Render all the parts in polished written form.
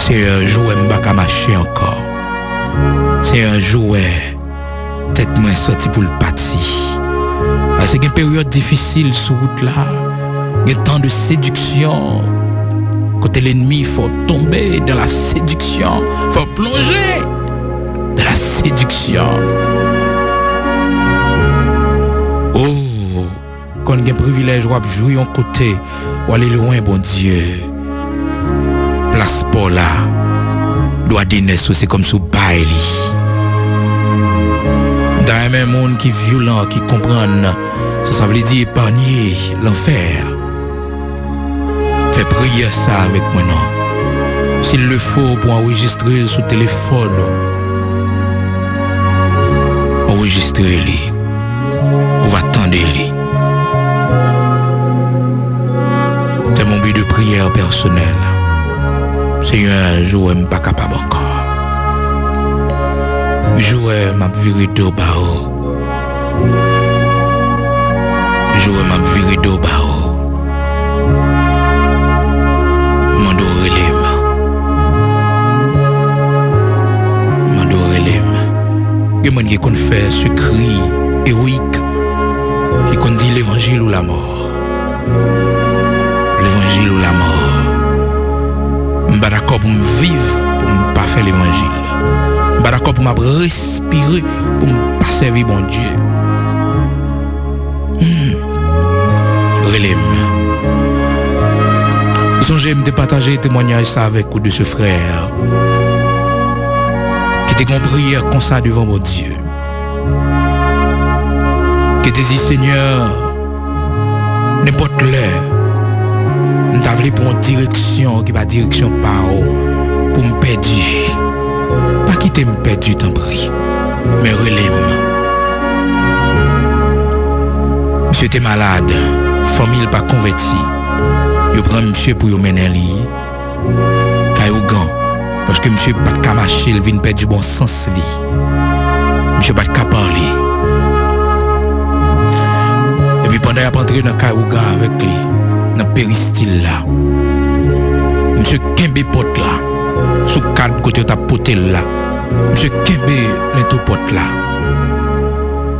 C'est un jouet m'baka marcher encore. C'est un jouet tête moins sorti pour le parti. Parce qu'il y a une période difficile sur route là. Il y a tant de séduction. Côté l'ennemi, faut tomber dans la séduction. Faut plonger dans la séduction. Oh, quand il y a un privilège, on jouer en côté, ou aller loin, bon Dieu. Place pour là. Doit dîner, c'est comme sous Bailey. Dans un même monde qui est violent, qui comprend, ça veut dire épargner l'enfer. Fais prier ça avec moi, non. S'il le faut pour enregistrer sur téléphone, enregistrer-les. On va attendre les. C'est mon but de prière personnel. C'est un jour où je ne suis pas capable encore. Un jour où je vais virer de bas. Un jour où je vais virer de bas. Il y a des gens qui ont fait ce cri héroïque, qui ont dit l'évangile ou la mort. L'évangile ou la mort. Je suis d'accord pour me vivre, pour ne pas faire l'évangile. Je suis d'accord pour me respirer, pour ne pas servir bon Dieu. Relève. Songez de partager témoignage ça avec vous de ce frère. Qui t'a compris comme ça devant mon Dieu. Qui t'a dit Seigneur, n'importe l'heure, nous t'avons pour une direction qui va direction par où pour me perdre. Pas quitter me perdre, t'en prie, mais relève. Monsieur était malade, famille pas convertie. Je prends monsieur pour y mener lui. Caillou parce que monsieur pas de marcher, il vient perdre du bon sens lui. Monsieur pas de parler. Et puis pendant qu'il est entré dans Caillou avec lui, dans péristyle là. Monsieur Kembe pote là. Sous cadre côté ta pote là. Monsieur Kembe l'into pote là.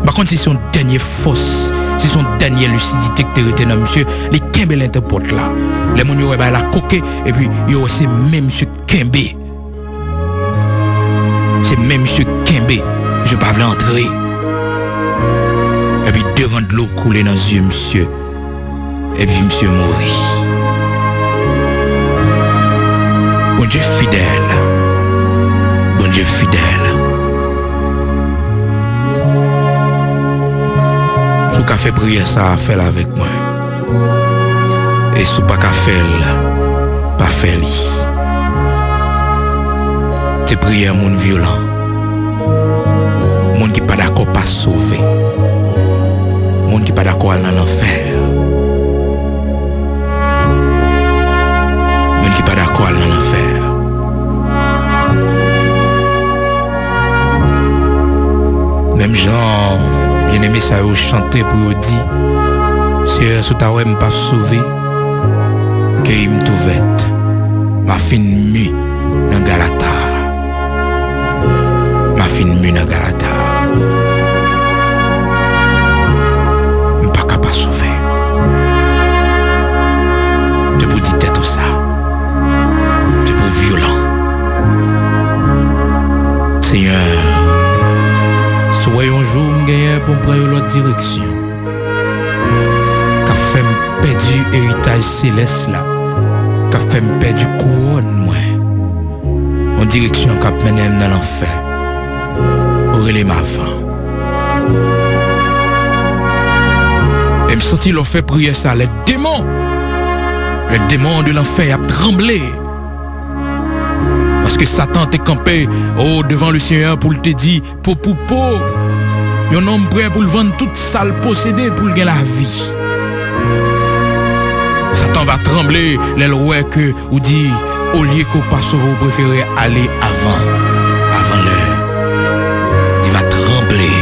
Par contre, c'est son dernier force. C'est son dernier lucidité que tu retenu dans monsieur, les Kembe l'interporte là. Les gens qui ont la coquée et puis c'est même monsieur Kembe. C'est même monsieur Kembe. Je ne peux pas entrer. Et puis deux rangs de l'eau coulée dans les yeux monsieur. Et puis monsieur mourit. Bon Dieu fidèle. Bon Dieu fidèle. Qu'a fait prier ça a fait avec moi et sous pas qu'a fait pas fait li c'est prier monde violent monde qui pas d'accord pas sauver monde qui pas d'accord aller dans l'enfer monde qui pas d'accord aller dans l'enfer même gens bien aimé ça vous chanter pour vous dire c'est sous ta ouais pas sauvé que il me trouvette ma fine mu dans Galata ma fine mu dans Galata pas capable sauver je vous dis tout ça c'est pour violent Seigneur. Soyons un jour gagné pour prendre l'autre direction. Qu'a fait me perdre héritage céleste là. Qu'a fait me perdre couronne moi. En direction qu'a mené dans l'enfer. Relais ma fin. Et me sentir l'on fait prier ça les démons de l'enfer a tremblé. Parce que Satan t'est campé devant le Seigneur pour te dire pour un homme prêt pour le vendre toute sale possédée pour gagner la vie. Satan va trembler les lois que ou dit au lieu qu'on passe vous préférez aller avant l'heure. Il va trembler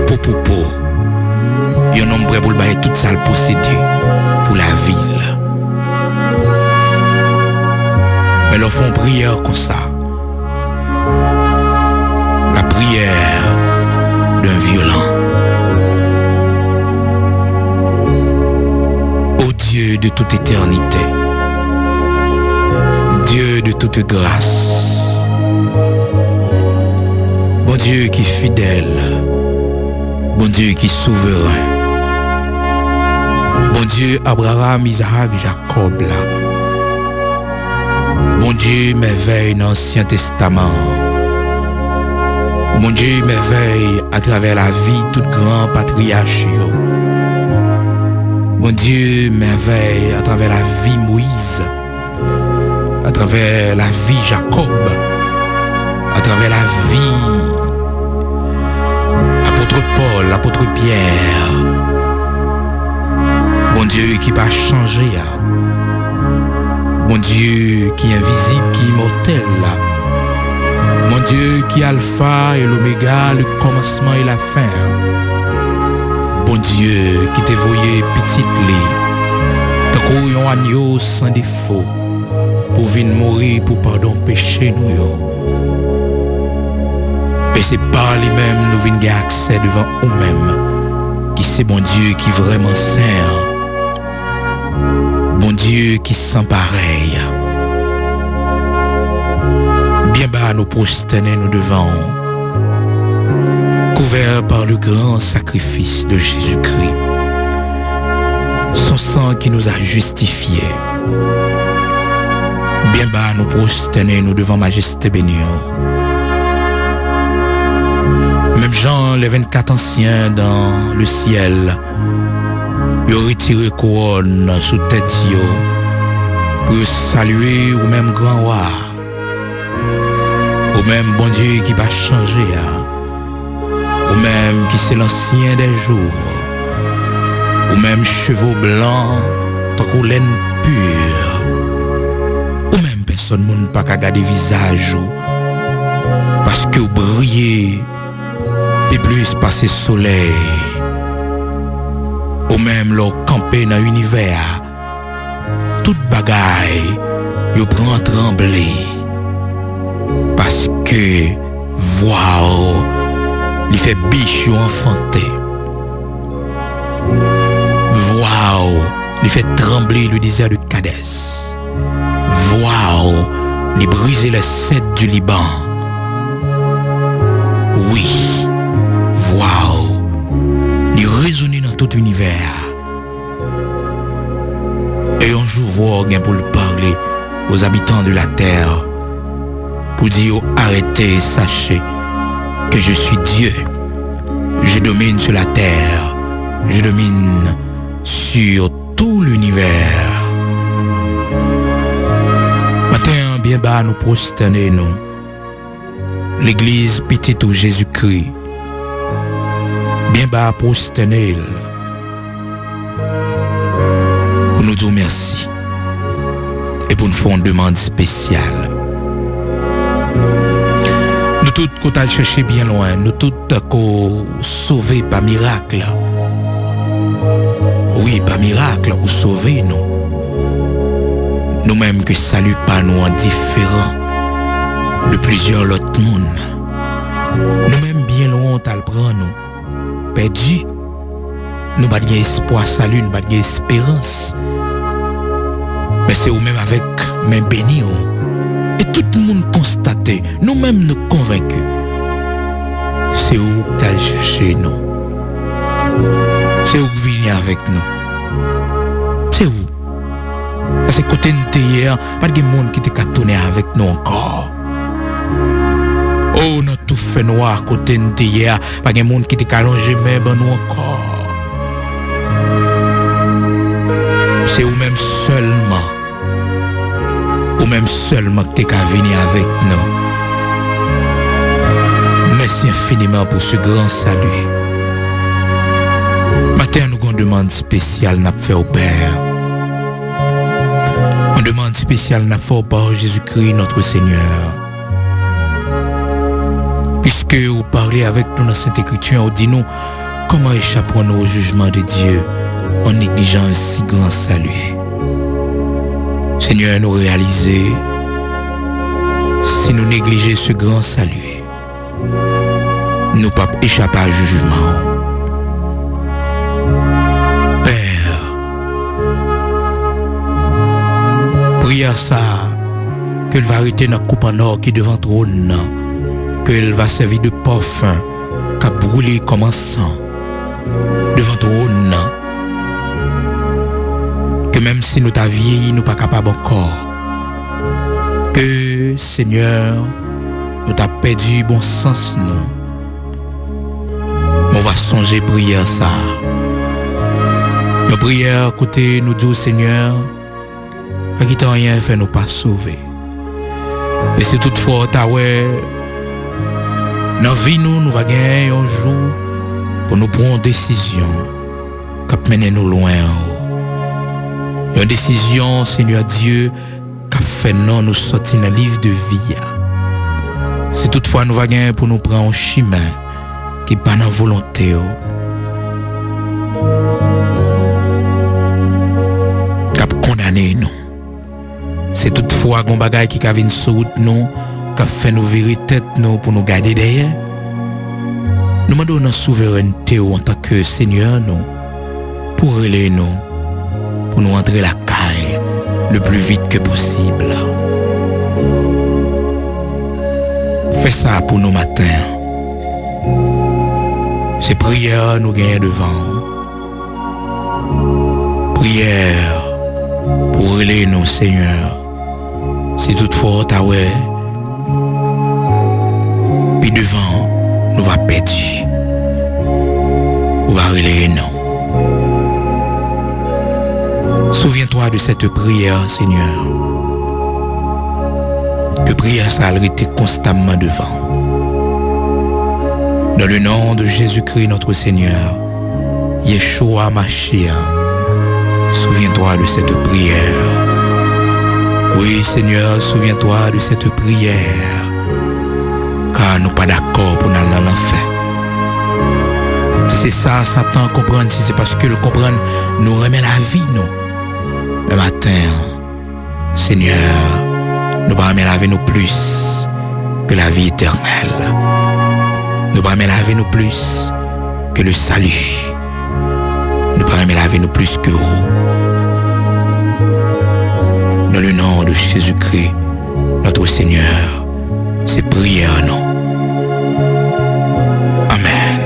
pour un homme prêt pour le bailler toute sale possédée pour la ville. Mais font prière comme ça. La prière d'un violent. Ô Dieu de toute éternité, Dieu de toute grâce, bon Dieu qui est fidèle, bon Dieu qui est souverain, bon Dieu Abraham, Isaac, Jacob là, bon Dieu merveille dans l'Ancien Testament, bon Dieu merveille à travers la vie tout grand patriarche. Mon Dieu merveille à travers la vie Moïse, à travers la vie Jacob, à travers la vie apôtre Paul, apôtre Pierre. Mon Dieu qui va changer. Mon Dieu qui est invisible, qui est immortel. Mon Dieu qui est alpha et l'oméga, le commencement et la fin. Bon Dieu qui t'est voyé petite li, tant qu'on un agneau sans défaut, pour venir mourir pour pardon péché nous yo. Et c'est par lui-même nous venons gagner accès devant nous-mêmes, qui c'est bon Dieu qui vraiment saint, bon Dieu qui sans pareil. Bien bas nous prosterner nous devant, couvert par le grand sacrifice de Jésus-Christ, son sang qui nous a justifiés. Bien bas nous prosterner nous devant majesté bénie. Même Jean, les 24 anciens dans le ciel, ils ont retiré couronne sous tête pour saluer au même grand roi, au même bon Dieu qui va changer. Ou même qui c'est l'ancien des jours, ou même cheveux blancs, tant qu'on laine pure, ou même personne ne peut pas garder visage, parce que vous brillez, et plus passer soleil, ou même leur camper dans l'univers, toute bagaille, vous prend trembler, parce que, waouh, il fait biche enfanté. Waouh, il fait trembler le désert de Kadès. Waouh, il brise les cèdres du Liban. Oui, waouh, il résonne dans tout l'univers. Et un jour, voir pour le parler aux habitants de la terre, pour dire arrêtez, sachez que je suis Dieu, je domine sur la terre, je domine sur tout l'univers. Matin, bien bas, nous prosterner, nous. L'église petite où Jésus-Christ, bien bas, prosterner, pour nous dire merci et pour nous faire une demande spéciale. Nous tous qu'on t'a cherché bien loin, nous tous qu'on sauvé par miracle. Oui, par miracle, ou sauvé nous. Nous-mêmes que salut pas nous indifférents de plusieurs autres mondes. Nous-mêmes bien loin t'as le prendre nous. Perdu. Nous pas espoir salut, nous pas espérance. Mais c'est vous-même avec main bénie. Et tout le monde constaté, nous-mêmes nous convaincus. C'est où que tu as cherché nous. C'est où que venir avec nous. C'est où. C'est côté de hier, pas de monde qui t'a tourné avec nous encore. Oh, nous tout fait noir côté de hier, pas de monde qui t'a allongé même nous encore. C'est où même seulement. Ou même seulement que tu qu'à venir avec nous. Merci infiniment pour ce grand salut. Matin, nous avons une demande spéciale n'a fait au Père. Une demande spéciale n'a fait au Père Jésus-Christ, notre Seigneur. Puisque vous parlez avec nous dans la Sainte Écriture, vous dites nous comment échapperons-nous au jugement de Dieu en négligeant un si grand salut. Seigneur, nous réaliser Si nous négligeons ce grand salut, nous ne pouvons pas échapper à jugement. Père, prière ça, qu'elle va arrêter notre coupe en or qui est devant le trône, qu'elle va servir de parfum, qu'a brûlé comme un sang devant le trône, que même si nous t'avons vieilli, nous ne sommes pas capables encore, que Seigneur, nous t'avons perdu bon sens, nous. On va songer prière ça. Nos prières, côté nous dit Seigneur, à qui t'as rien fait nous pas sauver. Et si toutefois t'as ouais, dans la vie nous va gagner un jour pour nous prendre une décision qui mène nous loin. Une décision, Seigneur Dieu, qui fait non nous sortir dans le livre de vie. Si toutefois nous va gagner pour nous prendre un chemin qui n'est pas dans la volonté. Qui a condamné nous. C'est toutefois un bagage qui a une sur route nous, qui a fait nous virer tête nous pour nous garder derrière. Nous demandons notre souveraineté en tant que Seigneur nous, pour relayer nous, pour nous entrer la caille le plus vite que possible. Fais ça pour nous matins. Ces prières nous gagnent devant. Prière pour relayer nous, Seigneur. Si toutefois t'as ouais, puis devant, nous va perdre. Nous va relayer nous. Souviens-toi de cette prière, Seigneur. Que prière ça a été constamment devant. Dans le nom de Jésus-Christ, notre Seigneur, Yeshua Mashiach, souviens-toi de cette prière. Oui, Seigneur, souviens-toi de cette prière. Car nous pas d'accord pour nous aller dans l'enfer. Si c'est ça, Satan comprend, si c'est parce que le comprendre, nous remet la vie, nous. Le matin, Seigneur, nous pas remettre la vie nous plus que la vie éternelle. Nous pas remettre la vie nous plus que le salut. Nous pas remettre la vie nous plus que vous. Dans le nom de Jésus-Christ, notre Seigneur, c'est prière, non? Amen.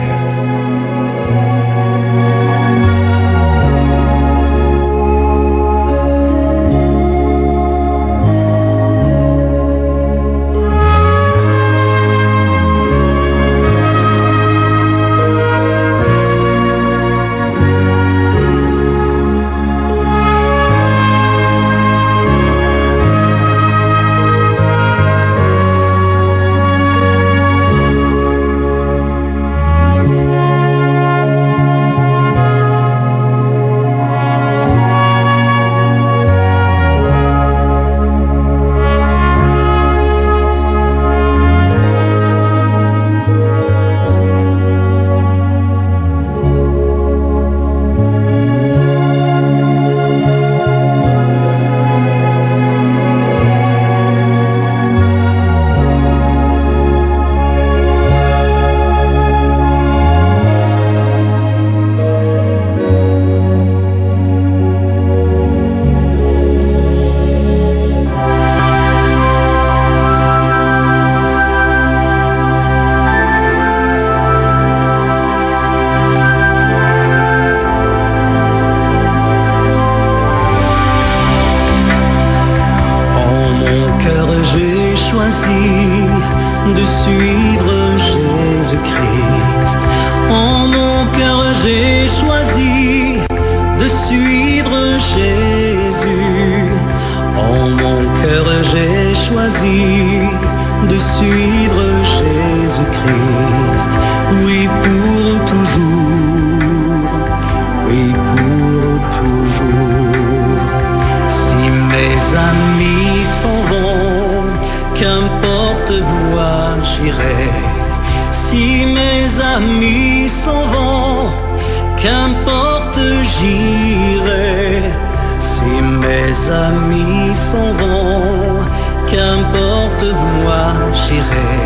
Qu'importe de moi j'irai,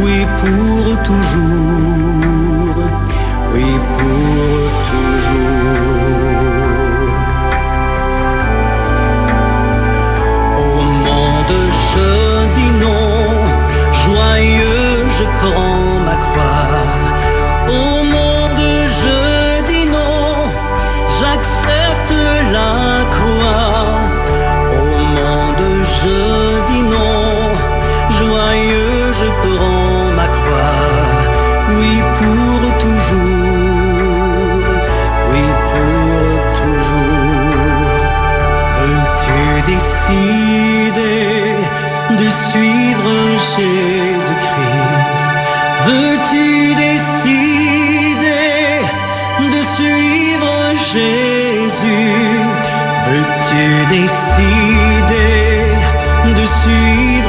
oui pour toujours, oui pour toujours. Au monde je dis non, joyeux je prends ma croix. Au monde je dis non, j'accepte la croix. Au monde je dis non, joyeux je prends ma croix. Oui pour toujours, oui pour toujours. Veux-tu décider de suivre Jésus-Christ? Veux-tu décider de suivre Jésus? Veux-tu décider de suivre